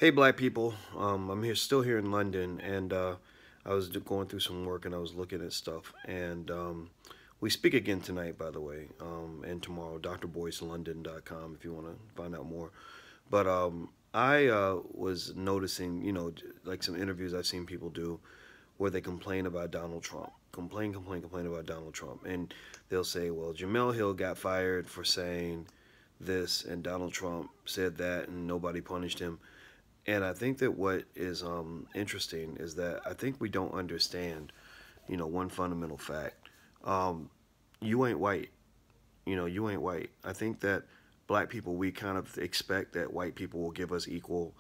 Hey, black people. I'm still here in London, and I was going through some work, and I was looking at stuff, and we speak again tonight, by the way, and tomorrow. drboycelondon.com if you want to find out more. But I was noticing, like some interviews I've seen people do, where they complain about Donald Trump, complain about Donald Trump, and they'll say, "Well, Jamel Hill got fired for saying this, and Donald Trump said that, and nobody punished him." And I think that what is interesting is that I think we don't understand, one fundamental fact. Um, you ain't white. You ain't white. I think that black people, we kind of expect that white people will give us equal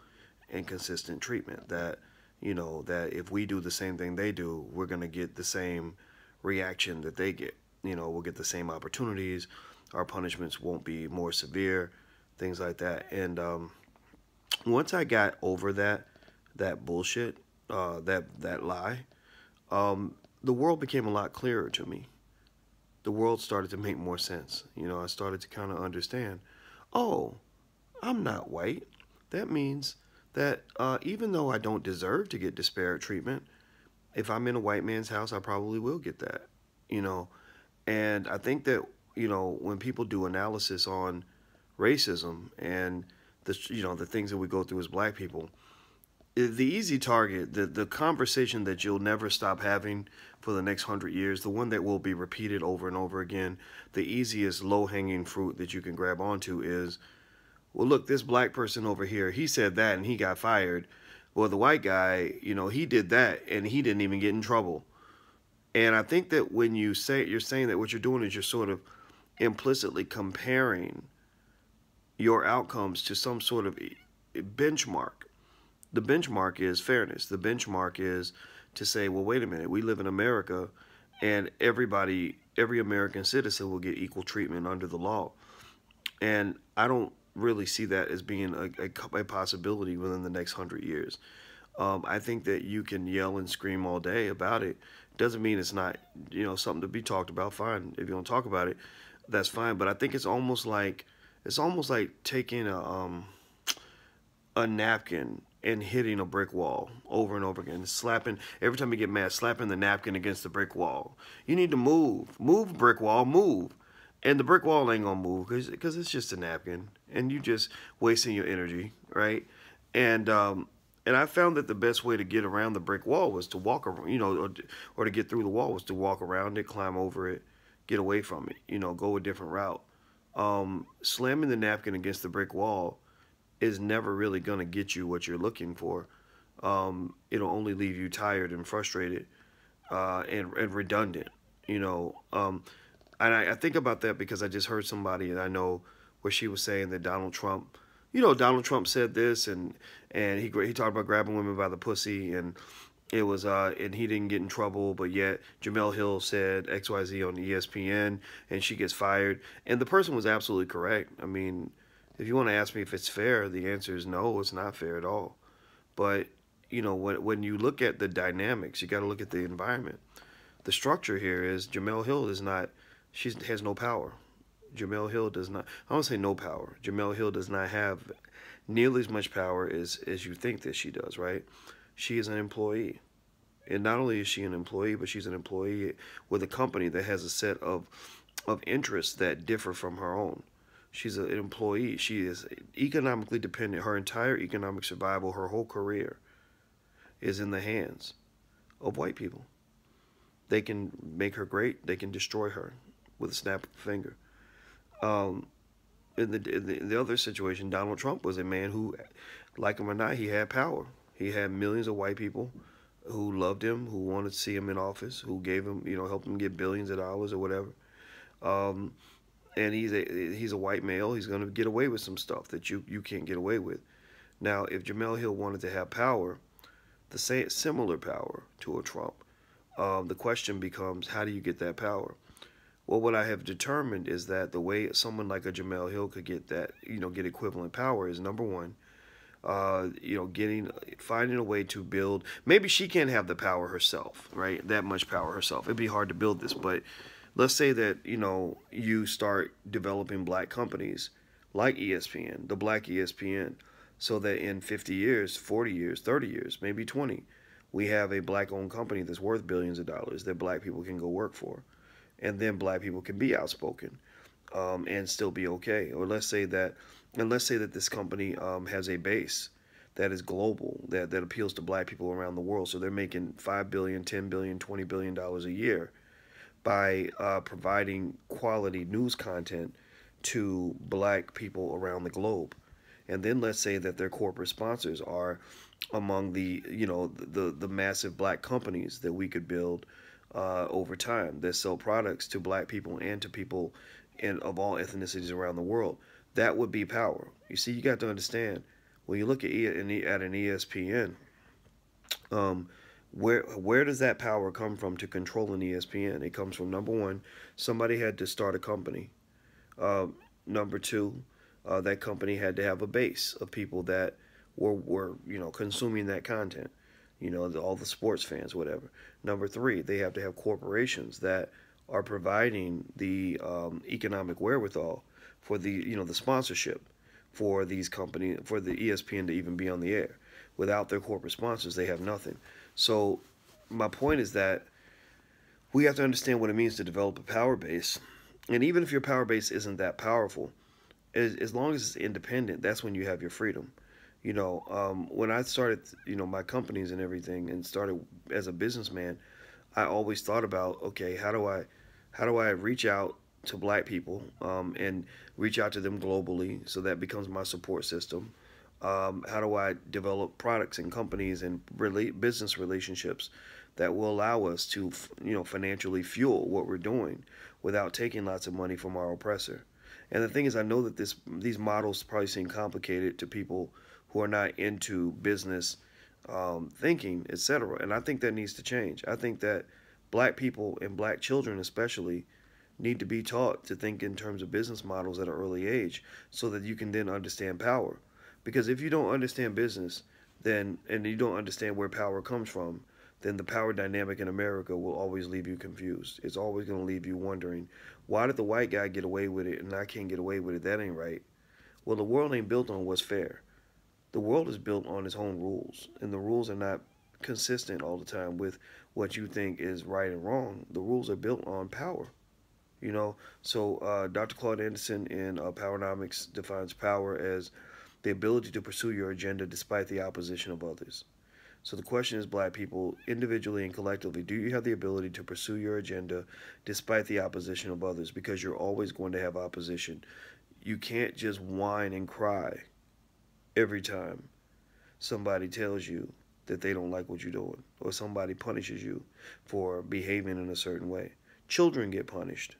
and consistent treatment. That if we do the same thing they do, we're going to get the same reaction that they get. We'll get the same opportunities. Our punishments won't be more severe, things like that. And once I got over that bullshit, that lie, the world became a lot clearer to me. The world started to make more sense. I started to kind of understand. Oh, I'm not white. That means that even though I don't deserve to get disparate treatment, if I'm in a white man's house, I probably will get that. You know, and I think that when people do analysis on racism and the things that we go through as black people, the easy target, the conversation that you'll never stop having for the next 100 years, the one that will be repeated over and over again, the easiest low-hanging fruit that you can grab onto is, well, look, this black person over here, he said that and he got fired. Well, the white guy, he did that and he didn't even get in trouble. And I think that when you're saying that, what you're doing is you're sort of implicitly comparing your outcomes to some sort of benchmark. The benchmark is fairness. The benchmark is to say, well, wait a minute, we live in America, and every American citizen will get equal treatment under the law. And I don't really see that as being a possibility within the next 100 years. I think that you can yell and scream all day about it. Doesn't mean it's not, something to be talked about. Fine, if you don't talk about it, that's fine. But I think it's almost like taking a napkin and hitting a brick wall over and over again, slapping every time you get mad, slapping the napkin against the brick wall. You need to move, brick wall, move, and the brick wall ain't gonna move because it's just a napkin, and you just wasting your energy, right? And and I found that the best way to get around the brick wall was to walk around, or to get through the wall was to walk around it, climb over it, get away from it, go a different route. Slamming the napkin against the brick wall is never really going to get you what you're looking for. It'll only leave you tired and frustrated and redundant, And I think about that because I just heard somebody, and I know where she was saying that Donald Trump, Donald Trump said this, and he talked about grabbing women by the pussy, and it was and he didn't get in trouble, but yet Jamel Hill said XYZ on ESPN, and she gets fired, and the person was absolutely correct. I mean, if you want to ask me if it's fair, the answer is no, it's not fair at all. But when you look at the dynamics, you got to look at the environment. The structure here is Jamel Hill is not. She has no power. Jamel Hill does not. I don't say no power. Jamel Hill does not have nearly as much power as you think that she does. Right? She is an employee, and not only is she an employee, but she's an employee with a company that has a set of interests that differ from her own. She's an employee. She is economically dependent. Her entire economic survival, her whole career, is in the hands of white people. They can make her great. They can destroy her with a snap of a finger. Um, in the other situation, Donald Trump was a man who, like him or not, he had power. He had millions of white people who loved him, who wanted to see him in office, who gave him, helped him get billions of dollars or whatever. Um, and he's a white male. He's going to get away with some stuff that you can't get away with. Now, if Jamel Hill wanted to have power, similar power to a Trump, the question becomes, how do you get that power? Well, what I have determined is that the way someone like a Jamel Hill could get that, get equivalent power is, number one, finding a way to build. Maybe she can't have the power herself, right? That much power herself. It'd be hard to build this, but let's say that, you start developing black companies like ESPN, the Black ESPN, so that in 50 years, 40 years, 30 years, maybe 20, we have a black owned company that's worth billions of dollars that black people can go work for. And then black people can be outspoken, and still be okay. Or let's say that this company has a base that is global, that appeals to black people around the world. So they're making 5 billion, 10 billion, $20 billion a year by providing quality news content to black people around the globe. And then let's say that their corporate sponsors are among the massive black companies that we could build over time that sell products to black people and to people of all ethnicities around the world. That would be power. You see, you got to understand when you look at an ESPN, um, where does that power come from to control an ESPN? It comes from, number one, somebody had to start a company. Uh, Number two, that company had to have a base of people that were consuming that content. All the sports fans, whatever. Number three, they have to have corporations that are providing the economic wherewithal for the sponsorship for these companies, for the ESPN to even be on the air. Without their corporate sponsors, they have nothing. So my point is that we have to understand what it means to develop a power base. And even if your power base isn't that powerful, as long as it's independent, that's when you have your freedom. When I started, my companies and everything, and started as a businessman, I always thought about, okay, how do I reach out to black people, and reach out to them globally, so that becomes my support system. How do I develop products and companies and business relationships that will allow us to, financially fuel what we're doing without taking lots of money from our oppressor? And the thing is, I know that these models probably seem complicated to people who are not into business thinking, etc. And I think that needs to change. I think that black people and black children especially need to be taught to think in terms of business models at an early age, so that you can then understand power. Because if you don't understand business, then and you don't understand where power comes from, then the power dynamic in America will always leave you confused. It's always going to leave you wondering, why did the white guy get away with it and I can't get away with it? That ain't right. Well, the world ain't built on what's fair. The world is built on its own rules, and the rules are not consistent all the time with what you think is right and wrong. The rules are built on power. So Dr. Claude Anderson in Powernomics defines power as the ability to pursue your agenda despite the opposition of others. So the question is, black people, individually and collectively, do you have the ability to pursue your agenda despite the opposition of others? Because you're always going to have opposition. You can't just whine and cry every time somebody tells you that they don't like what you're doing, or somebody punishes you for behaving in a certain way. Children get punished.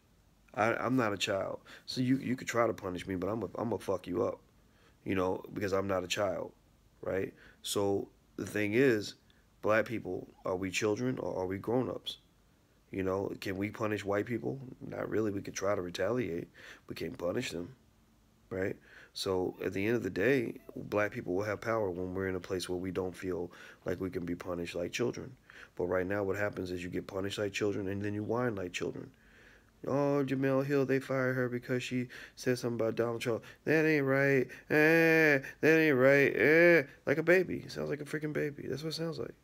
I'm not a child, so you could try to punish me, but I'm gonna fuck you up, because I'm not a child, right? So the thing is, black people, are we children or are we grown-ups? Can we punish white people? Not really. We could try to retaliate. We can't punish them, right? So at the end of the day, black people will have power when we're in a place where we don't feel like we can be punished like children. But right now, what happens is you get punished like children, and then you whine like children. Oh, Jamel Hill, they fired her because she said something about Donald Trump. That ain't right. That ain't right. Like a baby. It sounds like a freaking baby. That's what it sounds like.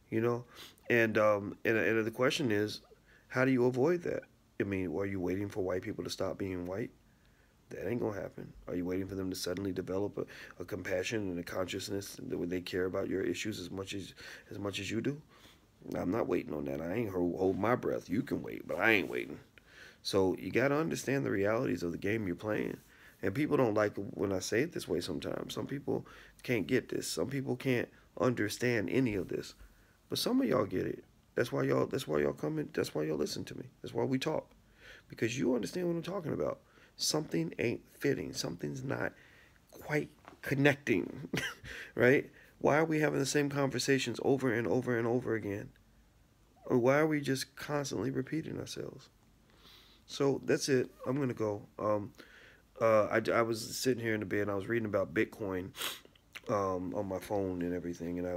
You know? And the question is, how do you avoid that? I mean, are you waiting for white people to stop being white? That ain't gonna happen. Are you waiting for them to suddenly develop a compassion and a consciousness that they care about your issues as much as you do? I'm not waiting on that. I ain't hold my breath. You can wait, but I ain't waiting. So you got to understand the realities of the game you're playing. And people don't like when I say it this way sometimes. Some people can't get this. Some people can't understand any of this. But some of y'all get it. That's why y'all come in. That's why y'all listen to me. That's why we talk. Because you understand what I'm talking about. Something ain't fitting. Something's not quite connecting. Right? Why are we having the same conversations over and over and over again? Or why are we just constantly repeating ourselves? So that's it. I'm gonna go. I was sitting here in the bed and I was reading about Bitcoin on my phone and everything, and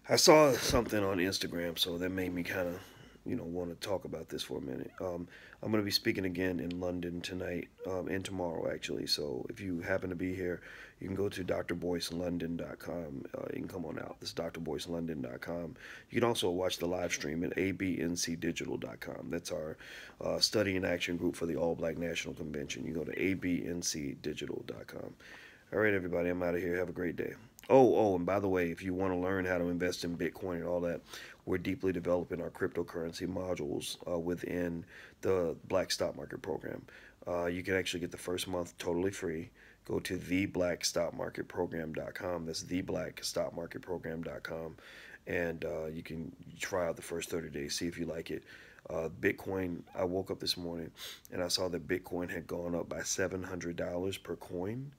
I saw something on Instagram, so that made me kind of want to talk about this for a minute. I'm going to be speaking again in London tonight and tomorrow, actually. So if you happen to be here, you can go to drboycelondon.com. You can come on out. This is drboycelondon.com. You can also watch the live stream at abncdigital.com. That's our study and action group for the All Black National Convention. You go to abncdigital.com. All right, everybody, I'm out of here. Have a great day. And by the way, if you want to learn how to invest in Bitcoin and all that, we're deeply developing our cryptocurrency modules within the Black Stock Market program. You can actually get the first month totally free. Go to theblackstockmarketprogram.com. That's theblackstockmarketprogram.com. And you can try out the first 30 days, see if you like it. Bitcoin, I woke up this morning and I saw that Bitcoin had gone up by $700 per coin.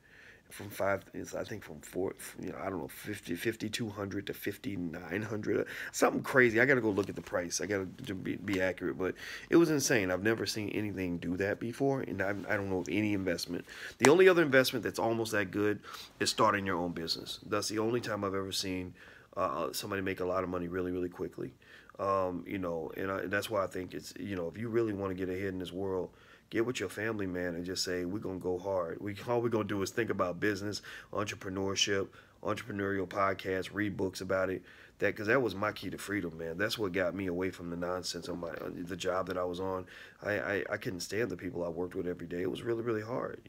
From I think from four, I don't know, 5,200 to 5,900, something crazy. I got to go look at the price. I got to be accurate, but it was insane. I've never seen anything do that before, and I don't know of any investment. The only other investment that's almost that good is starting your own business. That's the only time I've ever seen somebody make a lot of money really, really quickly. And that's why I think it's, if you really want to get ahead in this world, get with your family, man, and just say, we're going to go hard. All we're going to do is think about business, entrepreneurship, entrepreneurial podcasts, read books about it. Because that was my key to freedom, man. That's what got me away from the nonsense of the job that I was on. I couldn't stand the people I worked with every day. It was really, really hard,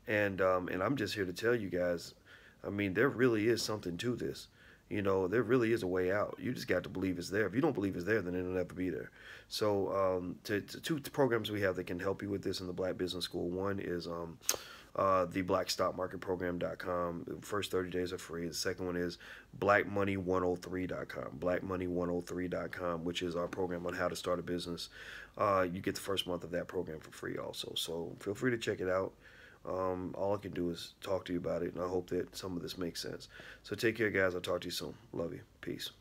And I'm just here to tell you guys, there really is something to this. There really is a way out. You just got to believe it's there. If you don't believe it's there, then it'll never be there. So two programs we have that can help you with this in the Black Business School. One is the blackstockmarketprogram.com. The first 30 days are free. The second one is blackmoney103.com. Blackmoney103.com, which is our program on how to start a business. You get the first month of that program for free also. So feel free to check it out. All I can do is talk to you about it, and I hope that some of this makes sense. So take care, guys. I'll talk to you soon. Love you. Peace.